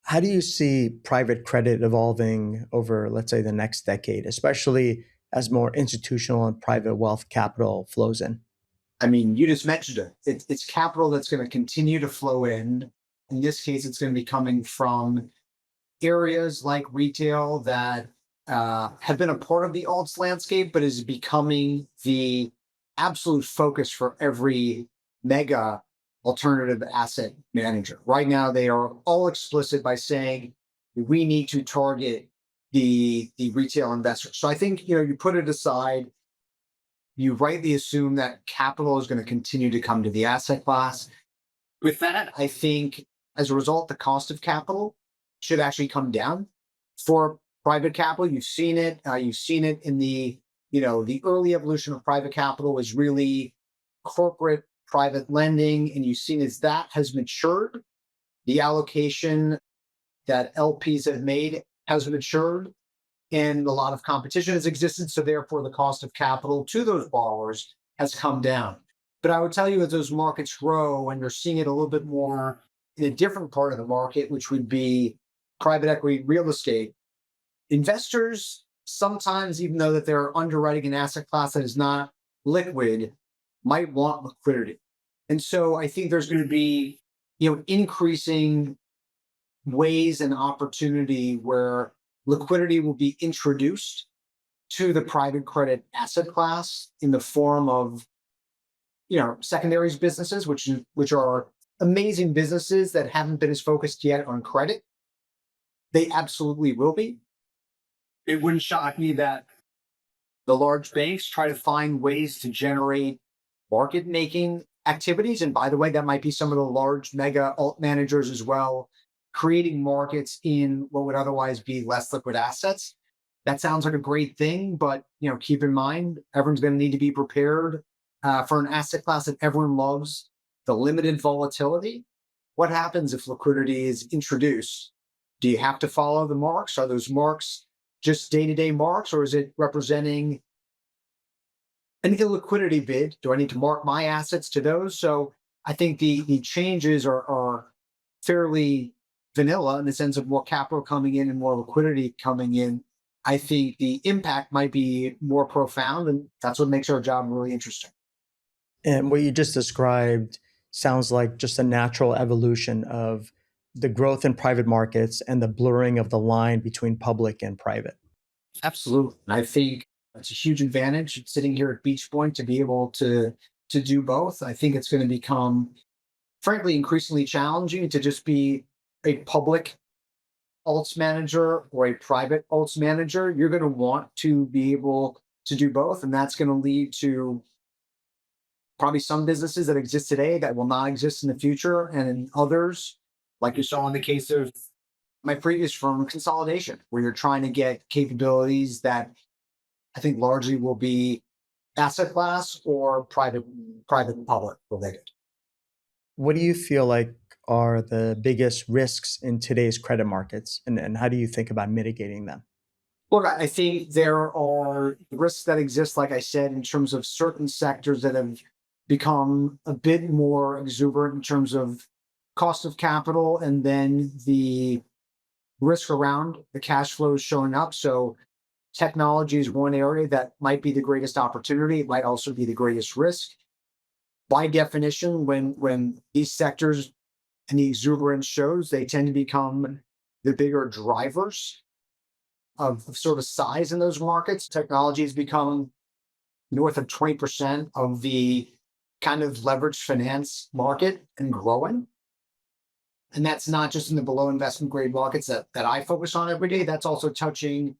How do you see private credit evolving over, let's say, the next decade, especially as more institutional and private wealth capital flows in? I mean, you just mentioned it. It's capital that's going to continue to flow in. In this case, it's going to be coming from areas like retail that have been a part of the alts landscape, but is becoming the absolute focus for every mega alternative asset manager. Right now, they are all explicit by saying we need to target the retail investor. So I think you put it aside, you rightly assume that capital is going to continue to come to the asset class. With that, I think as a result, the cost of capital should actually come down for private capital. You've seen it. You've seen it in the early evolution of private capital was really corporate private lending, and you've seen as that has matured, the allocation that LPs have made has matured, and a lot of competition has existed. So therefore, the cost of capital to those borrowers has come down. But I would tell you, as those markets grow, and you're seeing it a little bit more in a different part of the market, which would be private equity real estate, investors sometimes, even though that they're underwriting an asset class that is not liquid, might want liquidity. And so I think there's going to be, increasing ways and opportunity where liquidity will be introduced to the private credit asset class in the form of, secondaries businesses, which are amazing businesses that haven't been as focused yet on credit. They absolutely will be. It wouldn't shock me that the large banks try to find ways to generate market making activities. And by the way, that might be some of the large mega alt managers as well, creating markets in what would otherwise be less liquid assets. That sounds like a great thing, but keep in mind, everyone's going to need to be prepared for an asset class that everyone loves, the limited volatility. What happens if liquidity is introduced? Do you have to follow the marks? Are those marks just day-to-day marks, or is it representing an illiquidity bid? Do I need to mark my assets to those? So I think the changes are fairly vanilla in the sense of more capital coming in and more liquidity coming in. I think the impact might be more profound, and that's what makes our job really interesting. And what you just described sounds like just a natural evolution of the growth in private markets and the blurring of the line between public and private. Absolutely. And I think it's a huge advantage sitting here at Beach Point to be able to do both. I think it's going to become, frankly, increasingly challenging to just be a public alts manager or a private alts manager, you're going to want to be able to do both. And that's going to lead to probably some businesses that exist today that will not exist in the future. And in others, like you saw in the case of my previous firm, consolidation, where you're trying to get capabilities that I think largely will be asset class or private and public related. What do you feel like are the biggest risks in today's credit markets, and how do you think about mitigating them? Look, I think there are risks that exist, like I said, in terms of certain sectors that have become a bit more exuberant in terms of cost of capital and then the risk around the cash flows showing up. So technology is one area that might be the greatest opportunity. It might also be the greatest risk. By definition, when these sectors and the exuberance shows, they tend to become the bigger drivers of sort of size in those markets. Technology has become north of 20% of the kind of leveraged finance market and growing. And that's not just in the below investment grade markets that I focus on every day. That's also touching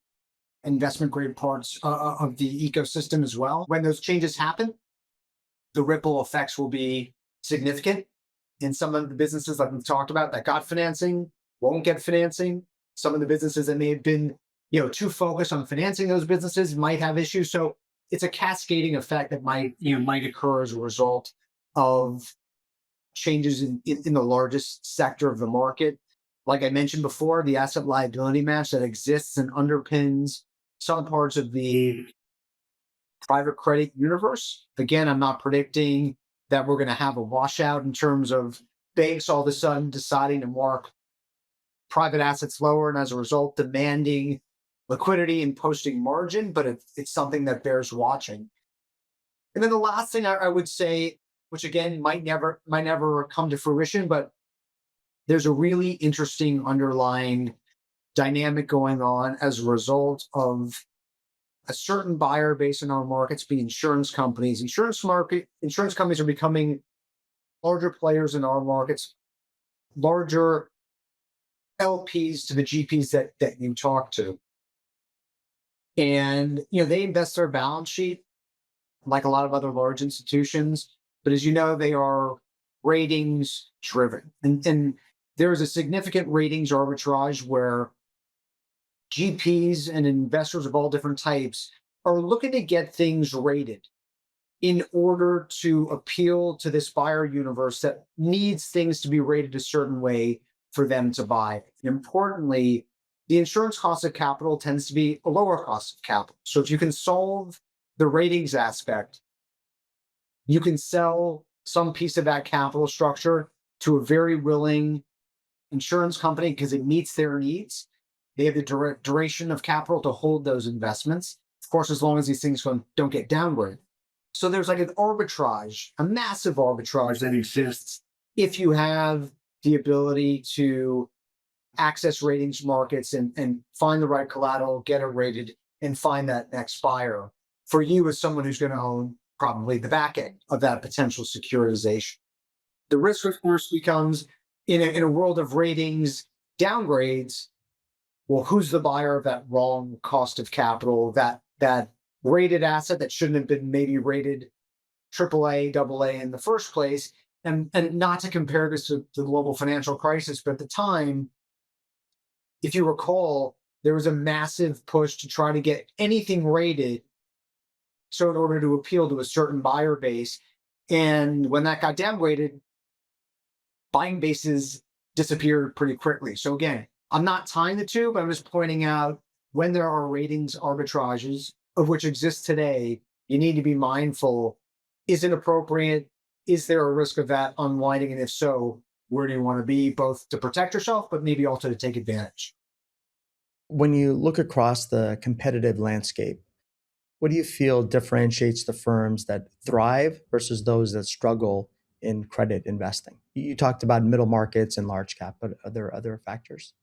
investment grade parts of the ecosystem as well. When those changes happen, the ripple effects will be significant. In some of the businesses like we've talked about that got financing won't get financing. Some of the businesses that may have been too focused on financing those businesses might have issues. So it's a cascading effect that might occur as a result of changes in the largest sector of the market. Like I mentioned before, the asset liability match that exists and underpins some parts of the private credit universe. Again, I'm not predicting that we're going to have a washout in terms of banks all of a sudden deciding to mark private assets lower and as a result demanding liquidity and posting margin, but it's something that bears watching. And then the last thing I would say, which again might never come to fruition, but there's a really interesting underlying dynamic going on as a result of a certain buyer base in our markets being insurance companies. Insurance companies are becoming larger players in our markets, larger LPs to the GPs that you talk to. And they invest their balance sheet like a lot of other large institutions, but as you know, they are ratings driven. And there is a significant ratings arbitrage where GPs and investors of all different types are looking to get things rated in order to appeal to this buyer universe that needs things to be rated a certain way for them to buy. Importantly, the insurance cost of capital tends to be a lower cost of capital. So if you can solve the ratings aspect, you can sell some piece of that capital structure to a very willing insurance company because it meets their needs. They have the duration of capital to hold those investments. Of course, as long as these things don't get downward. So there's like an arbitrage, a massive arbitrage that exists if you have the ability to access ratings markets and find the right collateral, get it rated, and find that next buyer for you as someone who's going to own probably the back end of that potential securitization. The risk, of course, becomes in a world of ratings downgrades. Well, who's the buyer of that wrong cost of capital, that rated asset that shouldn't have been maybe rated AAA, AA in the first place? And not to compare this to the global financial crisis, but at the time, if you recall, there was a massive push to try to get anything rated. So in order to appeal to a certain buyer base, and when that got downgraded, buying bases disappeared pretty quickly. So again, I'm not tying the two, but I'm just pointing out when there are ratings arbitrages of which exist today, you need to be mindful. Is it appropriate? Is there a risk of that unwinding? And if so, where do you want to be, both to protect yourself, but maybe also to take advantage? When you look across the competitive landscape, what do you feel differentiates the firms that thrive versus those that struggle in credit investing? You talked about middle markets and large cap, but are there other factors?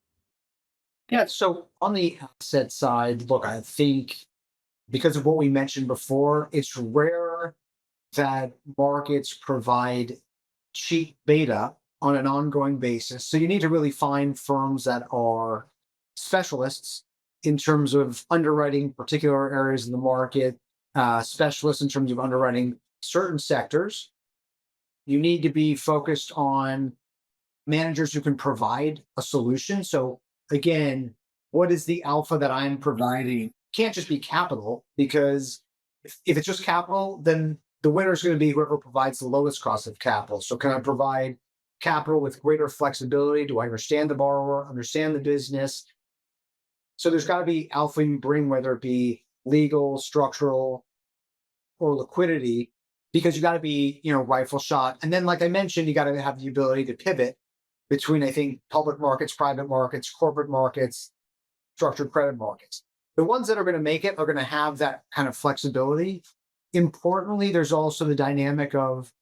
Yeah. So on the asset side, look, I think because of what we mentioned before, it's rare that markets provide cheap beta on an ongoing basis. So you need to really find firms that are specialists in terms of underwriting particular areas of the market, specialists in terms of underwriting certain sectors. You need to be focused on managers who can provide a solution. So again, what is the alpha that I'm providing? Can't just be capital, because if it's just capital, then the winner is going to be whoever provides the lowest cost of capital. So can I provide capital with greater flexibility? Do I understand the borrower, understand the business? So there's got to be alpha you bring, whether it be legal, structural, or liquidity, because you got to be, rifle shot. And then, like I mentioned, you got to have the ability to pivot between, I think, public markets, private markets, corporate markets, structured credit markets. The ones that are going to make it are going to have that kind of flexibility. Importantly, there's also the dynamic of,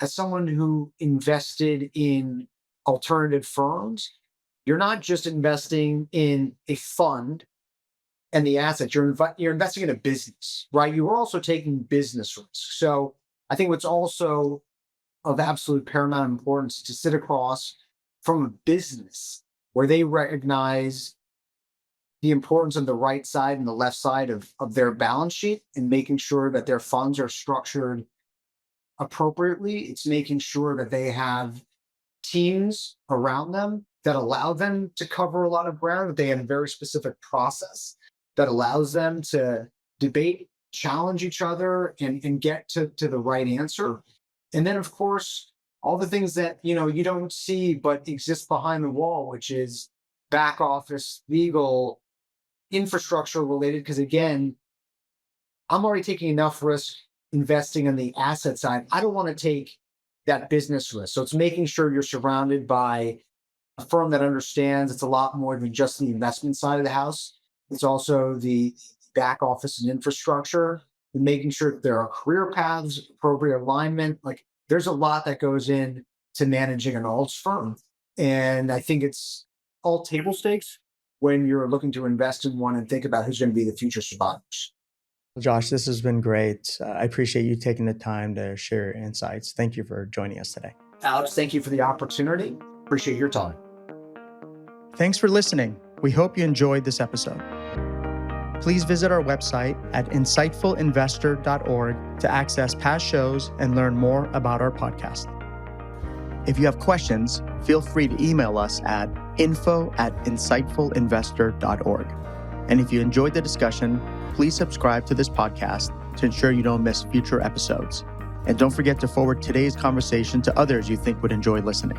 as someone who invested in alternative firms, you're not just investing in a fund and the assets, you're investing in a business, right? You are also taking business risk. So I think what's also of absolute paramount importance to sit across from a business where they recognize the importance of the right side and the left side of their balance sheet, and making sure that their funds are structured appropriately. It's making sure that they have teams around them that allow them to cover a lot of ground, that they have a very specific process that allows them to debate, challenge each other, and get to the right answer. And then, of course, all the things that you don't see but exist behind the wall, which is back office, legal, infrastructure related. Because again, I'm already taking enough risk investing in the asset side. I don't want to take that business risk. So it's making sure you're surrounded by a firm that understands it's a lot more than just the investment side of the house. It's also the back office and infrastructure, and making sure that there are career paths, appropriate alignment. Like, there's a lot that goes in to managing an alts firm. And I think it's all table stakes when you're looking to invest in one and think about who's going to be the future survivors. Josh, this has been great. I appreciate you taking the time to share your insights. Thank you for joining us today. Alex, thank you for the opportunity. Appreciate your time. Thanks for listening. We hope you enjoyed this episode. Please visit our website at insightfulinvestor.org to access past shows and learn more about our podcast. If you have questions, feel free to email us at info@insightfulinvestor.org. And if you enjoyed the discussion, please subscribe to this podcast to ensure you don't miss future episodes. And don't forget to forward today's conversation to others you think would enjoy listening.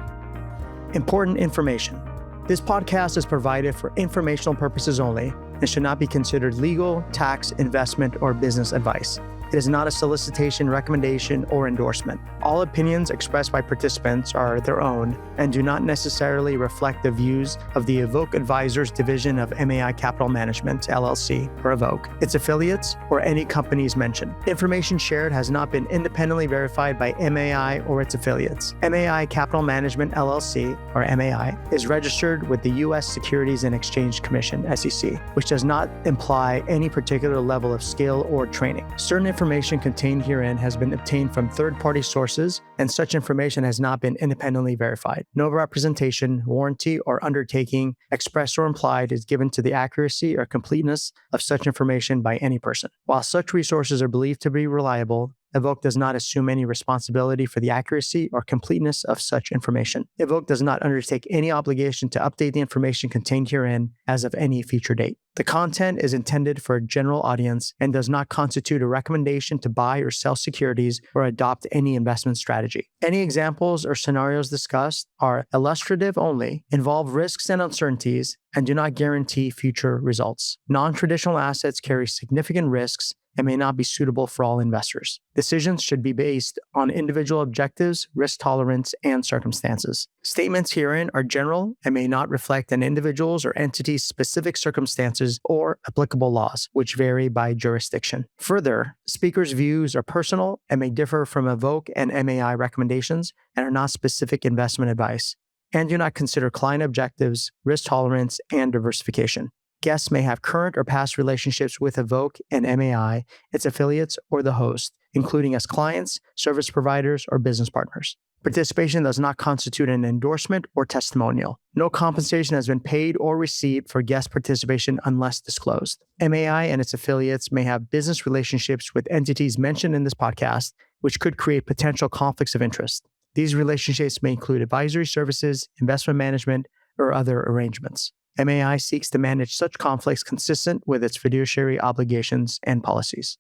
Important information. This podcast is provided for informational purposes only and should not be considered legal, tax, investment, or business advice. It is not a solicitation, recommendation, or endorsement. All opinions expressed by participants are their own and do not necessarily reflect the views of the Evoke Advisors Division of MAI Capital Management, LLC, or Evoke, its affiliates, or any companies mentioned. Information shared has not been independently verified by MAI or its affiliates. MAI Capital Management, LLC, or MAI, is registered with the U.S. Securities and Exchange Commission, SEC, which does not imply any particular level of skill or training. Certain information contained herein has been obtained from third-party sources, and such information has not been independently verified. No representation, warranty, or undertaking, expressed or implied, is given to the accuracy or completeness of such information by any person. While such resources are believed to be reliable, Evoke does not assume any responsibility for the accuracy or completeness of such information. Evoke does not undertake any obligation to update the information contained herein as of any future date. The content is intended for a general audience and does not constitute a recommendation to buy or sell securities or adopt any investment strategy. Any examples or scenarios discussed are illustrative only, involve risks and uncertainties, and do not guarantee future results. Non-traditional assets carry significant risks and may not be suitable for all investors. Decisions should be based on individual objectives, risk tolerance, and circumstances. Statements herein are general and may not reflect an individual's or entity's specific circumstances or applicable laws, which vary by jurisdiction. Further, speakers' views are personal and may differ from Evoke and MAI recommendations and are not specific investment advice, and do not consider client objectives, risk tolerance, and diversification. Guests may have current or past relationships with Evoke and MAI, its affiliates, or the host, including as clients, service providers, or business partners. Participation does not constitute an endorsement or testimonial. No compensation has been paid or received for guest participation unless disclosed. MAI and its affiliates may have business relationships with entities mentioned in this podcast, which could create potential conflicts of interest. These relationships may include advisory services, investment management, or other arrangements. MAI seeks to manage such conflicts consistent with its fiduciary obligations and policies.